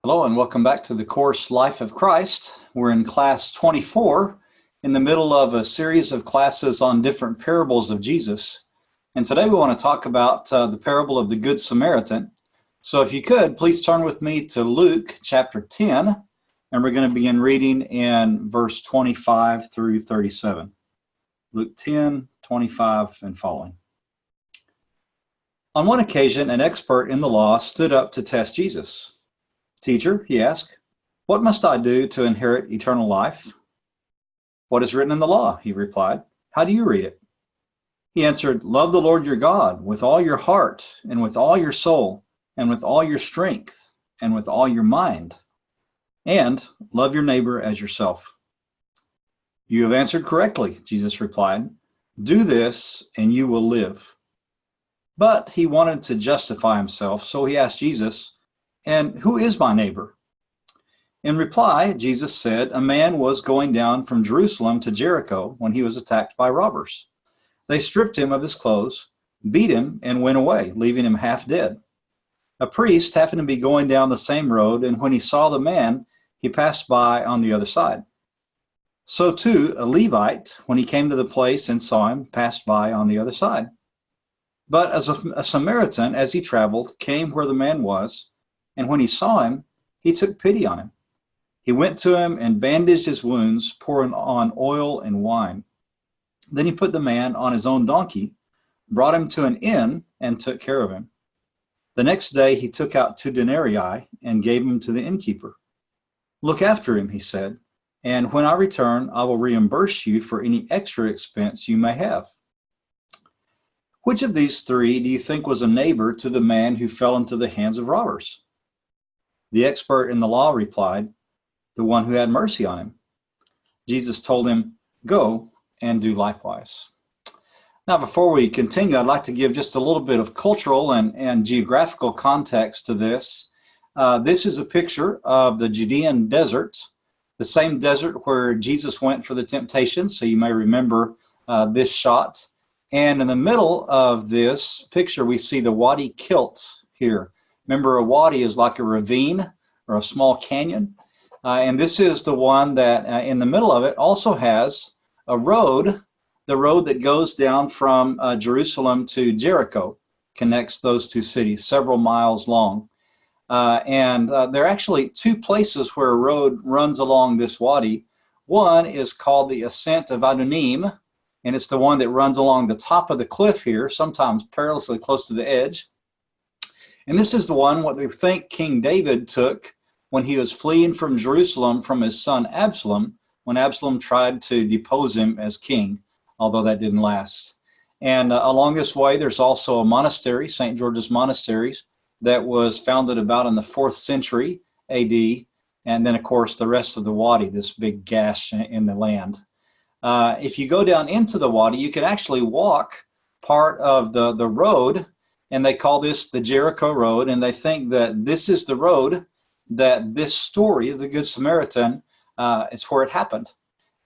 Hello and welcome back to the course Life of Christ. We're in class 24 in the middle of a series of classes on different parables of Jesus. And today we want to talk about the parable of the Good Samaritan. So if you could, please turn with me to Luke chapter 10, and we're going to begin reading in verse 25 through 37. Luke 10, 25 and following. On one occasion, an expert in the law stood up to test Jesus. "Teacher," he asked, "what must I do to inherit eternal life?" "What is written in the law?" he replied. "How do you read it?" He answered, "Love the Lord your God with all your heart and with all your soul and with all your strength and with all your mind, and love your neighbor as yourself." "You have answered correctly," Jesus replied. "Do this and you will live." But he wanted to justify himself, so he asked Jesus, "And who is my neighbor?" In reply, Jesus said, "A man was going down from Jerusalem to Jericho when he was attacked by robbers. They stripped him of his clothes, beat him, and went away, leaving him half dead. A priest happened to be going down the same road, and when he saw the man, he passed by on the other side. So too, a Levite, when he came to the place and saw him, passed by on the other side. But as a Samaritan, as he traveled, came where the man was, and when he saw him, he took pity on him. He went to him and bandaged his wounds, pouring on oil and wine. Then he put the man on his own donkey, brought him to an inn, and took care of him. The next day he took out 2 denarii and gave them to the innkeeper. 'Look after him,' he said, 'and when I return, I will reimburse you for any extra expense you may have.' Which of these 3 do you think was a neighbor to the man who fell into the hands of robbers?" The expert in the law replied, "The one who had mercy on him." Jesus told him, "Go and do likewise." Now, before we continue, I'd like to give just a little bit of cultural and geographical context to this. This is a picture of the Judean desert, the same desert where Jesus went for the temptation, so you may remember this shot. And in the middle of this picture, we see the Wadi Kilt here. Remember, a wadi is like a ravine or a small canyon. And this is the one that in the middle of it also has a road, the road that goes down from Jerusalem to Jericho, connects those 2 cities, several miles long. And there are actually 2 places where a road runs along this wadi. One is called the Ascent of Adunim, and it's the one that runs along the top of the cliff here, sometimes perilously close to the edge. And this is the one what we think King David took when he was fleeing from Jerusalem from his son Absalom, when Absalom tried to depose him as king, although that didn't last. And along this way, there's also a monastery, St. George's Monastery, that was founded about in the 4th century AD. And then, of course, the rest of the wadi, this big gash in the land. If you go down into the wadi, you can actually walk part of the road, and they call this the Jericho Road, and they think that this is the road that this story of the Good Samaritan is where it happened.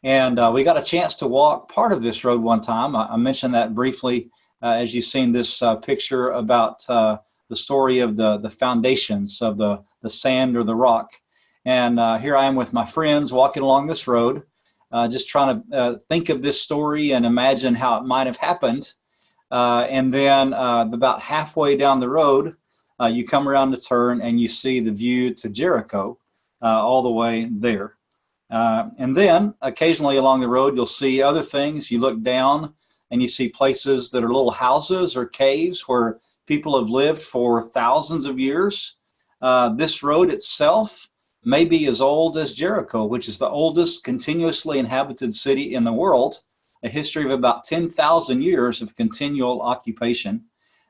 And we got a chance to walk part of this road one time. I mentioned that briefly as you've seen this picture about the story of the foundations of the sand or the rock. And here I am with my friends walking along this road, just trying to think of this story and imagine how it might have happened. And then about halfway down the road, you come around the turn and you see the view to Jericho all the way there. And then occasionally along the road, you'll see other things. You look down and you see places that are little houses or caves where people have lived for thousands of years. This road itself may be as old as Jericho, which is the oldest continuously inhabited city in the world, a history of about 10,000 years of continual occupation.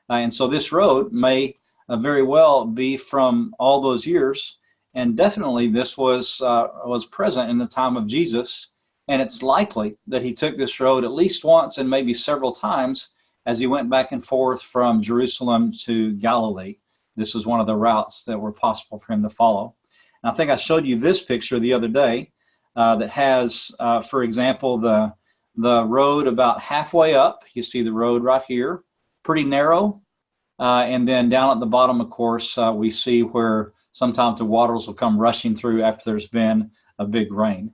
And so this road may very well be from all those years, and definitely this was present in the time of Jesus, and it's likely that he took this road at least once and maybe several times as he went back and forth from Jerusalem to Galilee. This was one of the routes that were possible for him to follow. And I think I showed you this picture the other day that has, for example, the road about halfway up. You see the road right here, pretty narrow. And then down at the bottom, of course, we see where Sometimes the waters will come rushing through after there's been a big rain.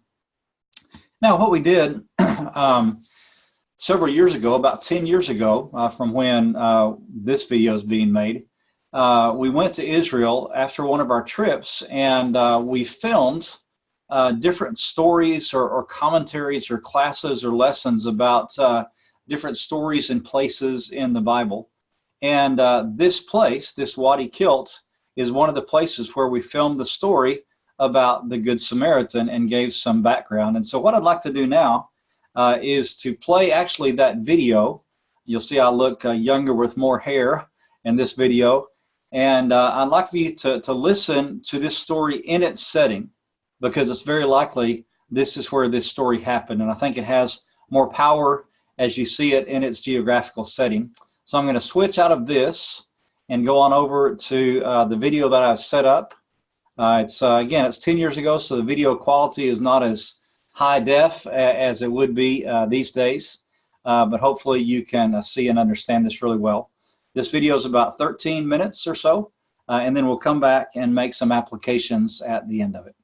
Now, what we did several years ago, about 10 years ago, from when this video is being made, we went to Israel after one of our trips, and we filmed different stories or commentaries or classes or lessons about different stories and places in the Bible. And this place, this Wadi Kilt, is one of the places where we filmed the story about the Good Samaritan and gave some background. And so what I'd like to do now is to play actually that video. You'll see I look younger with more hair in this video. And I'd like for you to listen to this story in its setting, because it's very likely this is where this story happened. And I think it has more power as you see it in its geographical setting. So I'm going to switch out of this and go on over to the video that I've set up. Again, it's 10 years ago, so the video quality is not as high def as it would be these days, but hopefully you can see and understand this really well. This video is about 13 minutes or so, and then we'll come back and make some applications at the end of it.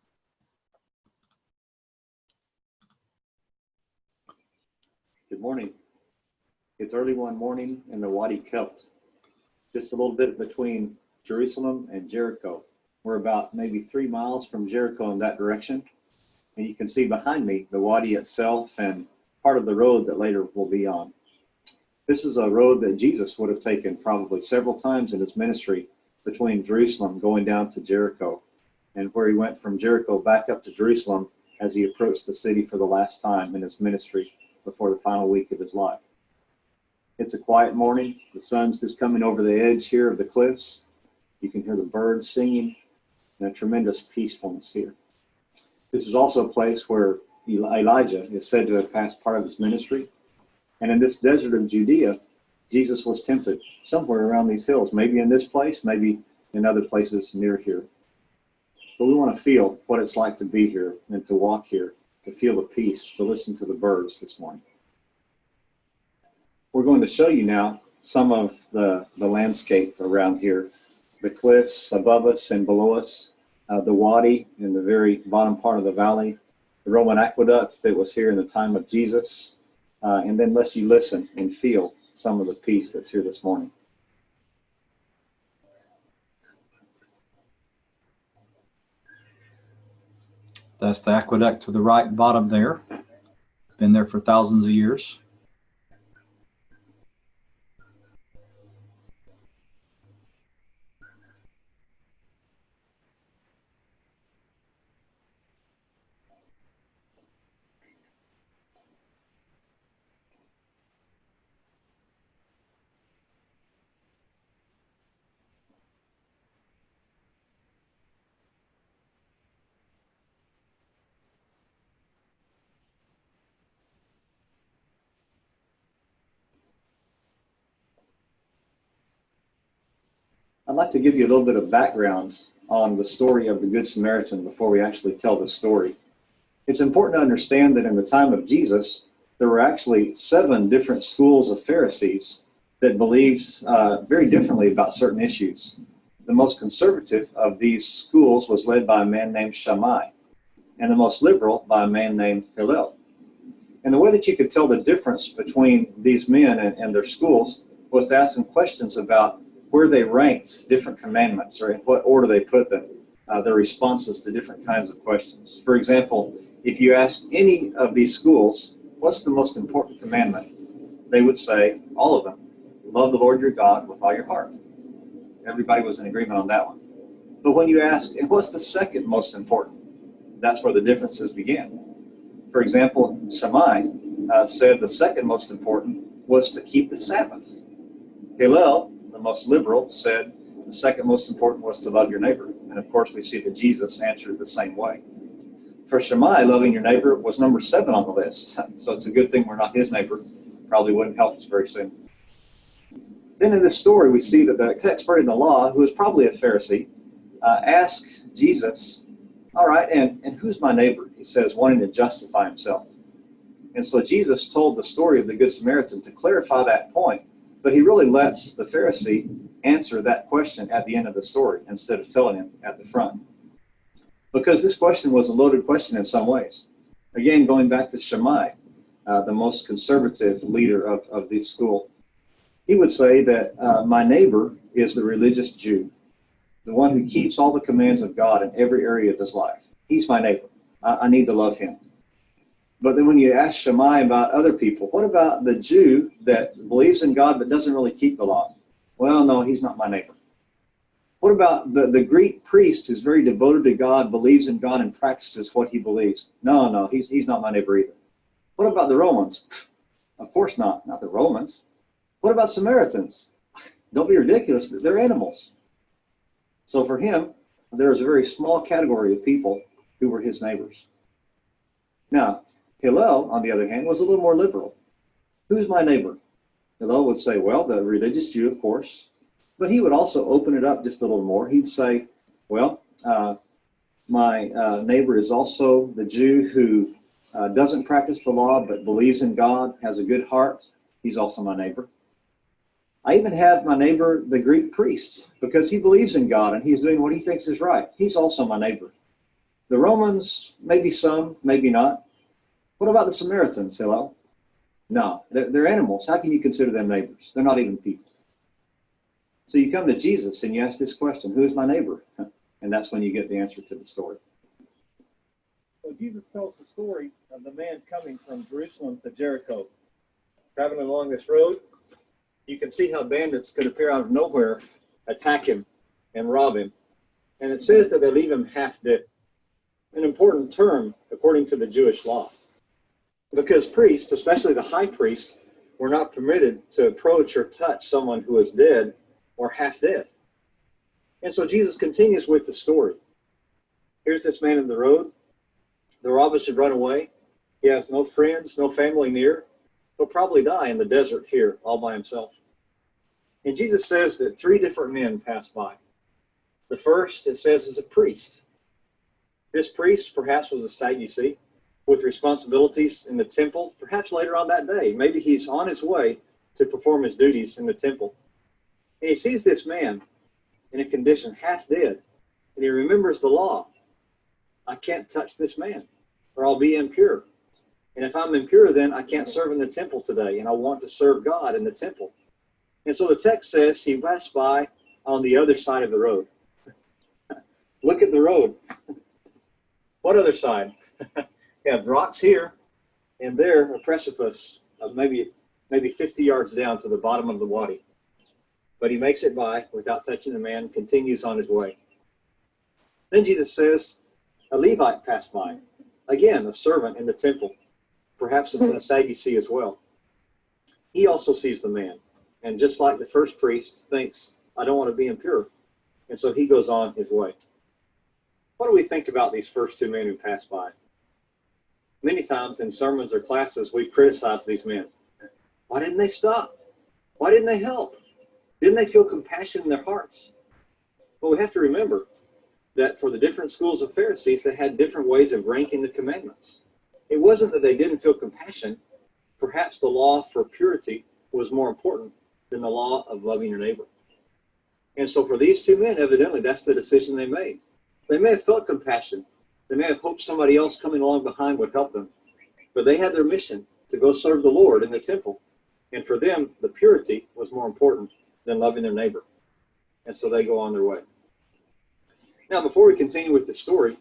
Good morning. It's early one morning in the Wadi Kilt, just a little bit between Jerusalem and Jericho. We're about maybe 3 miles from Jericho in that direction. And you can see behind me the Wadi itself and part of the road that later we'll be on. This is a road that Jesus would have taken probably several times in his ministry between Jerusalem going down to Jericho, and where he went from Jericho back up to Jerusalem as he approached the city for the last time in his ministry before the final week of his life. It's a quiet morning. The sun's just coming over the edge here of the cliffs. You can hear the birds singing and a tremendous peacefulness here. This is also a place where Elijah is said to have passed part of his ministry. And in this desert of Judea, Jesus was tempted somewhere around these hills, maybe in this place, maybe in other places near here. But we want to feel what it's like to be here and to walk here, to feel the peace, to listen to the birds this morning. We're going to show you now some of the landscape around here, the cliffs above us and below us, the Wadi in the very bottom part of the valley, the Roman aqueduct that was here in the time of Jesus, and then let you listen and feel some of the peace that's here this morning. That's the aqueduct to the right bottom there. Been there for thousands of years. I'd like to give you a little bit of background on the story of the Good Samaritan before we actually tell the story. It's important to understand that in the time of Jesus, there were actually 7 different schools of Pharisees that believed very differently about certain issues. The most conservative of these schools was led by a man named Shammai, and the most liberal by a man named Hillel. And the way that you could tell the difference between these men and their schools was to ask them questions about where they ranked different commandments or in what order they put them, their responses to different kinds of questions. For example, if you ask any of these schools, what's the most important commandment? They would say, all of them. Love the Lord your God with all your heart. Everybody was in agreement on that one. But when you ask, and what's the second most important? That's where the differences began. For example, Shammai said the second most important was to keep the Sabbath. Hillel, the most liberal, said the second most important was to love your neighbor. And of course, we see that Jesus answered the same way. For Shammai, loving your neighbor was number 7 on the list. So it's a good thing we're not his neighbor. Probably wouldn't help us very soon. Then in this story, we see that the expert in the law, who is probably a Pharisee, asked Jesus, all right, and who's my neighbor? He says, wanting to justify himself. And so Jesus told the story of the Good Samaritan to clarify that point But he really lets the Pharisee answer that question at the end of the story instead of telling him at the front. Because this question was a loaded question in some ways. Again, going back to Shammai, the most conservative leader of this school, he would say that my neighbor is the religious Jew, the one who keeps all the commands of God in every area of his life. He's my neighbor. I need to love him. But then when you ask Shammai about other people, what about the Jew that believes in God but doesn't really keep the law? Well, no, he's not my neighbor. What about the Greek priest who's very devoted to God, believes in God, and practices what he believes? No, he's not my neighbor either. What about the Romans? Of course not the Romans. What about Samaritans? Don't be ridiculous. They're animals. So for him, there was a very small category of people who were his neighbors. Now, Hillel, on the other hand, was a little more liberal. Who's my neighbor? Hillel would say, well, the religious Jew, of course. But he would also open it up just a little more. He'd say, well, my neighbor is also the Jew who doesn't practice the law but believes in God, has a good heart. He's also my neighbor. I even have my neighbor, the Greek priest, because he believes in God and he's doing what he thinks is right. He's also my neighbor. The Romans, maybe some, maybe not. What about the Samaritans, Hillel? No, they're animals. How can you consider them neighbors? They're not even people. So you come to Jesus and you ask this question, who is my neighbor? And that's when you get the answer to the story. So Jesus tells the story of the man coming from Jerusalem to Jericho. Traveling along this road, you can see how bandits could appear out of nowhere, attack him, and rob him. And it says that they leave him half dead. An important term according to the Jewish law. Because priests, especially the high priest, were not permitted to approach or touch someone who was dead or half dead. And so Jesus continues with the story. Here's this man in the road. The robbers have run away. He has no friends, no family near. He'll probably die in the desert here all by himself. And Jesus says that 3 different men pass by. The first, it says, is a priest. This priest perhaps was a Sadducee with responsibilities in the temple, perhaps later on that day. Maybe he's on his way to perform his duties in the temple. And he sees this man in a condition half dead, and he remembers the law. I can't touch this man, or I'll be impure. And if I'm impure, then I can't serve in the temple today, and I want to serve God in the temple. And so the text says he passed by on the other side of the road. Look at the road. What other side? You have rocks here, and there a precipice of maybe 50 yards down to the bottom of the wadi. But he makes it by without touching the man, continues on his way. Then Jesus says, a Levite passed by. Again, a servant in the temple, perhaps a Sadducee as well. He also sees the man, and just like the first priest, thinks, I don't want to be impure. And so he goes on his way. What do we think about these first 2 men who passed by? Many times in sermons or classes, we've criticized these men. Why didn't they stop? Why didn't they help? Didn't they feel compassion in their hearts? Well, we have to remember that for the different schools of Pharisees, they had different ways of ranking the commandments. It wasn't that they didn't feel compassion. Perhaps the law for purity was more important than the law of loving your neighbor. And so for these 2 men, evidently, that's the decision they made. They may have felt compassion. They may have hoped somebody else coming along behind would help them. But they had their mission to go serve the Lord in the temple. And for them, the purity was more important than loving their neighbor. And so they go on their way. Now, before we continue with the story,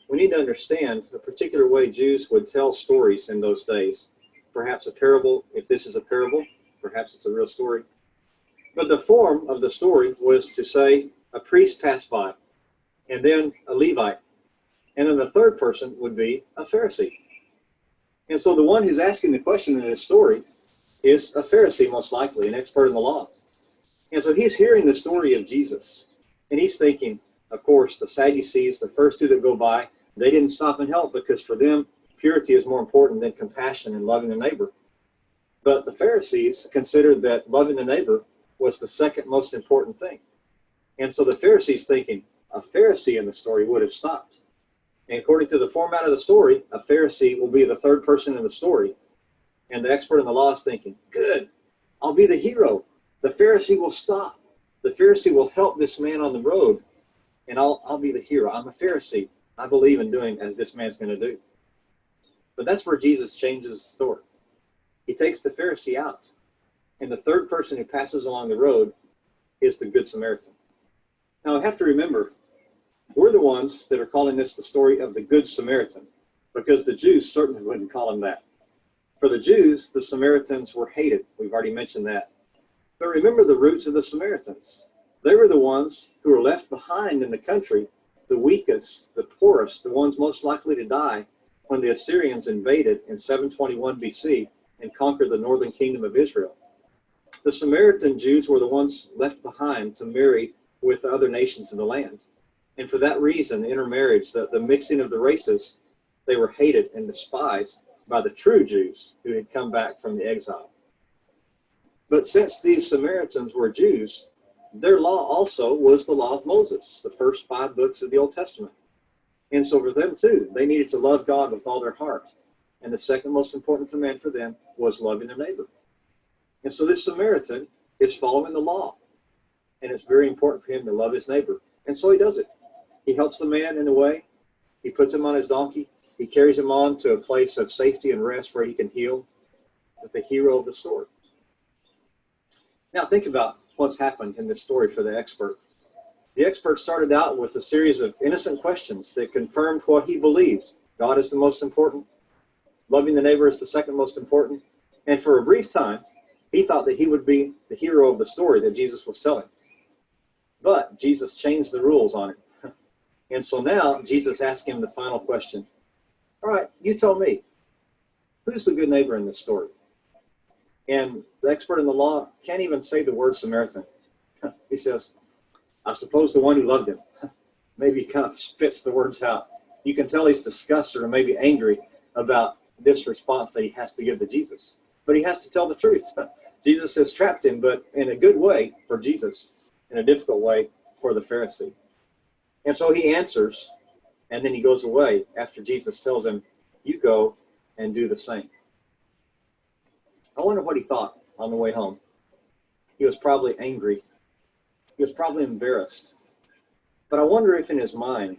we need to understand the particular way Jews would tell stories in those days. Perhaps a parable, if this is a parable, perhaps it's a real story. But the form of the story was to say a priest passed by, and then a Levite, and then the third person would be a Pharisee. And so the one who's asking the question in this story is a Pharisee, most likely, an expert in the law. And so he's hearing the story of Jesus, and he's thinking, of course, the Sadducees, the first 2 that go by, they didn't stop and help because for them, purity is more important than compassion and loving the neighbor. But the Pharisees considered that loving the neighbor was the second most important thing. And so the Pharisees thinking, a Pharisee in the story would have stopped. And according to the format of the story, a Pharisee will be the third person in the story. And the expert in the law is thinking, good, I'll be the hero. The Pharisee will stop. The Pharisee will help this man on the road, and I'll be the hero. I'm a Pharisee. I believe in doing as this man's going to do. But that's where Jesus changes the story. He takes the Pharisee out, and the third person who passes along the road is the Good Samaritan. Now, I have to remember, we're the ones that are calling this the story of the Good Samaritan, because the Jews certainly wouldn't call him that. For the Jews, the Samaritans were hated. We've already mentioned that. But remember the roots of the Samaritans. They were the ones who were left behind in the country, the weakest, the poorest, the ones most likely to die when the Assyrians invaded in 721 BC and conquered the northern kingdom of Israel. The Samaritan Jews were the ones left behind to marry with other nations in the land. And for that reason, intermarriage, the mixing of the races, they were hated and despised by the true Jews who had come back from the exile. But since these Samaritans were Jews, their law also was the law of Moses, the first 5 books of the Old Testament. And so for them too, they needed to love God with all their heart. And the second most important command for them was loving their neighbor. And so this Samaritan is following the law. And it's very important for him to love his neighbor. And so he does it. He helps the man in the way. He puts him on his donkey. He carries him on to a place of safety and rest where he can heal with the hero of the story. Now think about what's happened in this story for the expert. The expert started out with a series of innocent questions that confirmed what he believed. God is the most important. Loving the neighbor is the second most important. And for a brief time, he thought that he would be the hero of the story that Jesus was telling. But Jesus changed the rules on it. And so now Jesus asked him the final question. All right, you tell me, who's the good neighbor in this story? And the expert in the law can't even say the word Samaritan. He says, I suppose the one who loved him. Maybe he kind of spits the words out. You can tell he's disgusted or maybe angry about this response that he has to give to Jesus. But he has to tell the truth. Jesus has trapped him, but in a good way for Jesus, in a difficult way for the Pharisee. And so he answers, and then he goes away after Jesus tells him, you go and do the same. I wonder what he thought on the way home. He was probably angry. He was probably embarrassed. But I wonder if in his mind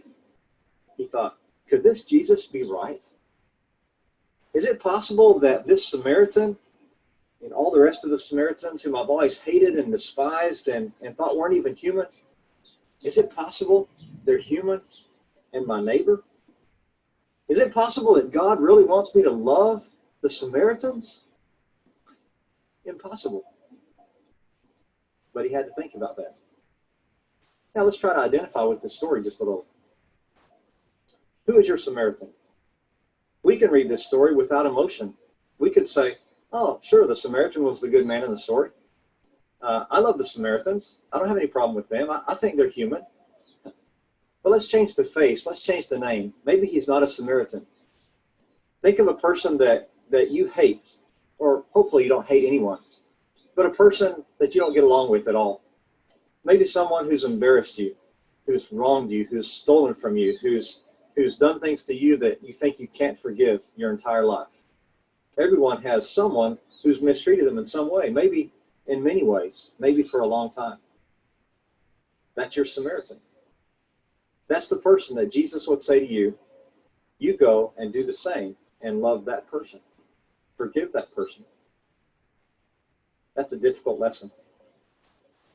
he thought, could this Jesus be right? Is it possible that this Samaritan and all the rest of the Samaritans whom I've always hated and despised and thought weren't even human, is it possible they're human and my neighbor? Is it possible that God really wants me to love the Samaritans? Impossible. But he had to think about that. Now let's try to identify with this story just a little. Who is your Samaritan? We can read this story without emotion. We could say, oh, sure, the Samaritan was the good man in the story. I love the Samaritans. I don't have any problem with them. I think they're human. But let's change the face. Let's change the name. Maybe he's not a Samaritan. Think of a person that you hate, or hopefully you don't hate anyone, but a person that you don't get along with at all. Maybe someone who's embarrassed you, who's wronged you, who's stolen from you, who's done things to you that you think you can't forgive your entire life. Everyone has someone who's mistreated them in some way, maybe in many ways, maybe for a long time. That's your Samaritan. That's the person that Jesus would say to you, you go and do the same and love that person. Forgive that person. That's a difficult lesson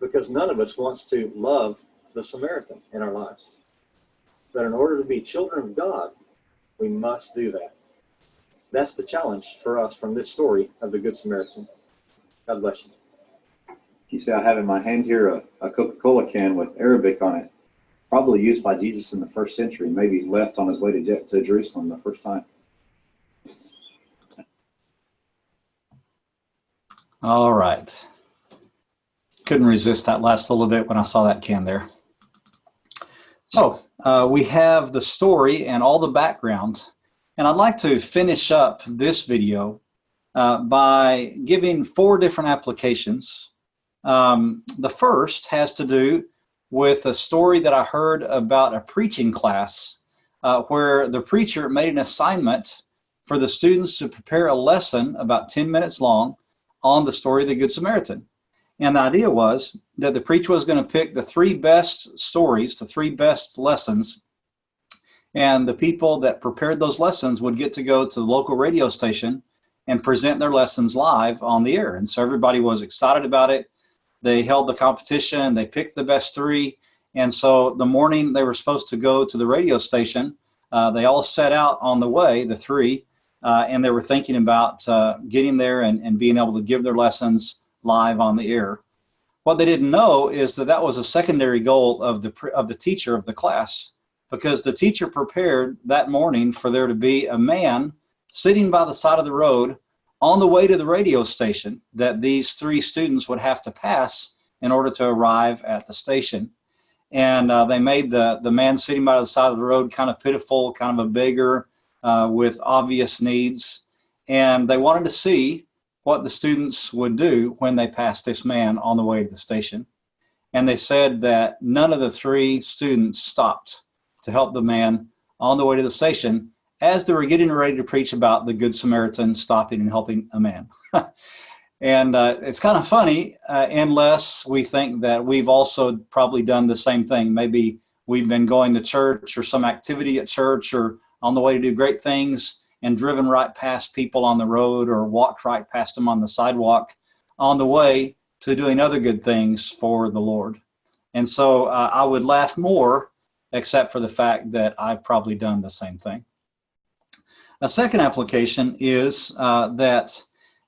because none of us wants to love the Samaritan in our lives. But in order to be children of God, we must do that. That's the challenge for us from this story of the Good Samaritan. God bless you. You see, I have in my hand here a Coca-Cola can with Arabic on it, probably used by Jesus in the first century, maybe left on his way to Jerusalem the first time. All right. Couldn't resist that last little bit when I saw that can there. So we have the story and all the background, and I'd like to finish up this video by giving 4 different applications. The first has to do with a story that I heard about a preaching class where the preacher made an assignment for the students to prepare a lesson about 10 minutes long on the story of the Good Samaritan. And the idea was that the preacher was going to pick the three best stories, the three best lessons, and the people that prepared those lessons would get to go to the local radio station and present their lessons live on the air. And so everybody was excited about it. They held the competition, they picked the best three. And so the morning they were supposed to go to the radio station, they all set out on the way, the three, and they were thinking about getting there and being able to give their lessons live on the air. What they didn't know is that that was a secondary goal of the teacher of the class, because the teacher prepared that morning for there to be a man sitting by the side of the road on the way to the radio station that these three students would have to pass in order to arrive at the station. And they made the man sitting by the side of the road kind of pitiful, kind of a beggar with obvious needs. And they wanted to see what the students would do when they passed this man on the way to the station. And they said that none of the three students stopped to help the man on the way to the station as they were getting ready to preach about the Good Samaritan stopping and helping a man. And it's kind of funny, unless we think that we've also probably done the same thing. Maybe we've been going to church or some activity at church or on the way to do great things and driven right past people on the road or walked right past them on the sidewalk on the way to doing other good things for the Lord. And so I would laugh more, except for the fact that I've probably done the same thing. A second application is that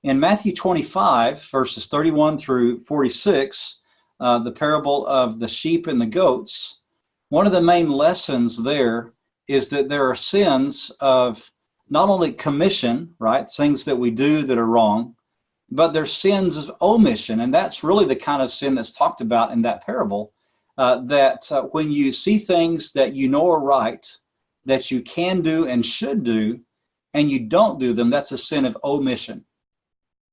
in Matthew 25, verses 31 through 46, the parable of the sheep and the goats, one of the main lessons there is that there are sins of not only commission, right, things that we do that are wrong, but there's sins of omission, and that's really the kind of sin that's talked about in that parable, that when you see things that you know are right, that you can do and should do, and you don't do them, that's a sin of omission.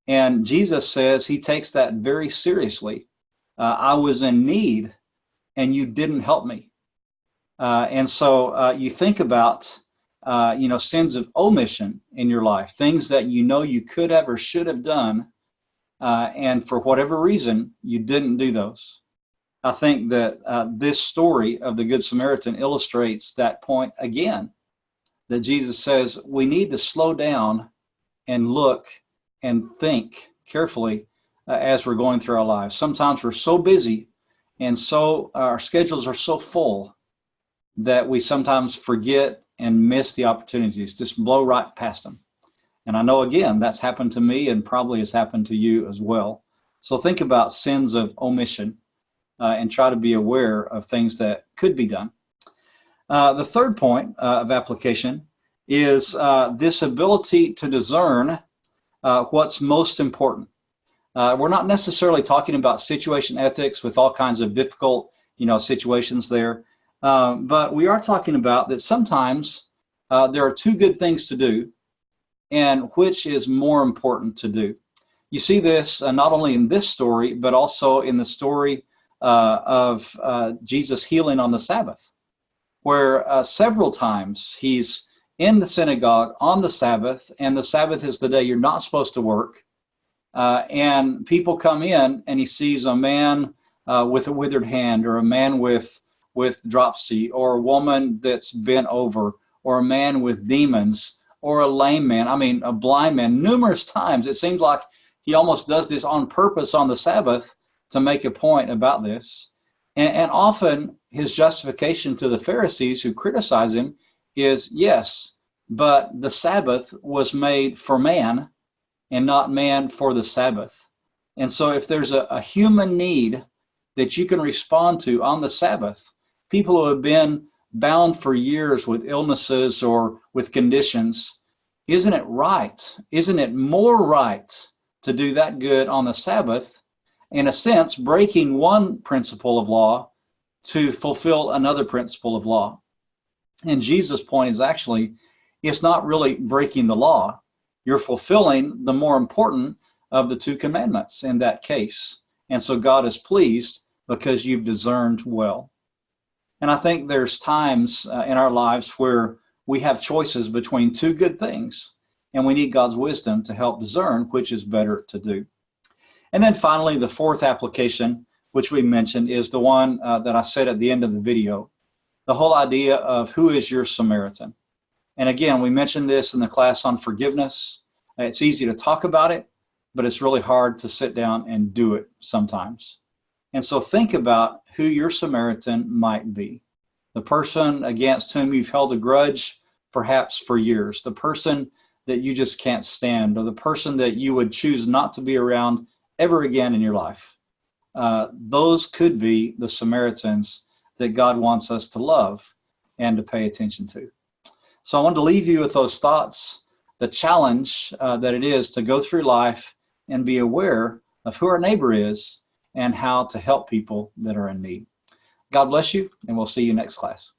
And Jesus says he takes that very seriously. I was in need and you didn't help me. And so you think about, sins of omission in your life, things that you know you could have or should have done, and for whatever reason, you didn't do those. I think that this story of the Good Samaritan illustrates that point again, that Jesus says we need to slow down and look and think carefully as we're going through our lives. Sometimes we're so busy and so our schedules are so full that we sometimes forget and miss the opportunities, just blow right past them. And I know, again, that's happened to me and probably has happened to you as well. So think about sins of omission and try to be aware of things that could be done. The third point of application is this ability to discern what's most important. We're not necessarily talking about situation ethics with all kinds of difficult, situations there, but we are talking about that sometimes there are two good things to do, and which is more important to do. You see this not only in this story, but also in the story of Jesus healing on the Sabbath, where several times he's in the synagogue on the Sabbath, and the Sabbath is the day you're not supposed to work. And people come in and he sees a man with a withered hand, or a man with dropsy, or a woman that's bent over, or a man with demons, or a lame man, a blind man. Numerous times it seems like he almost does this on purpose on the Sabbath to make a point about this. And often his justification to the Pharisees who criticize him is, yes, but the Sabbath was made for man and not man for the Sabbath. And so if there's a human need that you can respond to on the Sabbath, people who have been bound for years with illnesses or with conditions, isn't it right? Isn't it more right to do that good on the Sabbath, in a sense, breaking one principle of law to fulfill another principle of law? And Jesus' point is actually, it's not really breaking the law. You're fulfilling the more important of the two commandments in that case. And so God is pleased because you've discerned well. And I think there's times in our lives where we have choices between two good things, and we need God's wisdom to help discern which is better to do. And then finally, the fourth application, which we mentioned, is the one that I said at the end of the video, the whole idea of who is your Samaritan. And again, we mentioned this in the class on forgiveness. It's easy to talk about it, but it's really hard to sit down and do it sometimes. And so think about who your Samaritan might be. The person against whom you've held a grudge, perhaps for years. The person that you just can't stand, or the person that you would choose not to be around ever again in your life. Those could be the Samaritans that God wants us to love and to pay attention to. So I wanted to leave you with those thoughts, the challenge that it is to go through life and be aware of who our neighbor is and how to help people that are in need. God bless you, and we'll see you next class.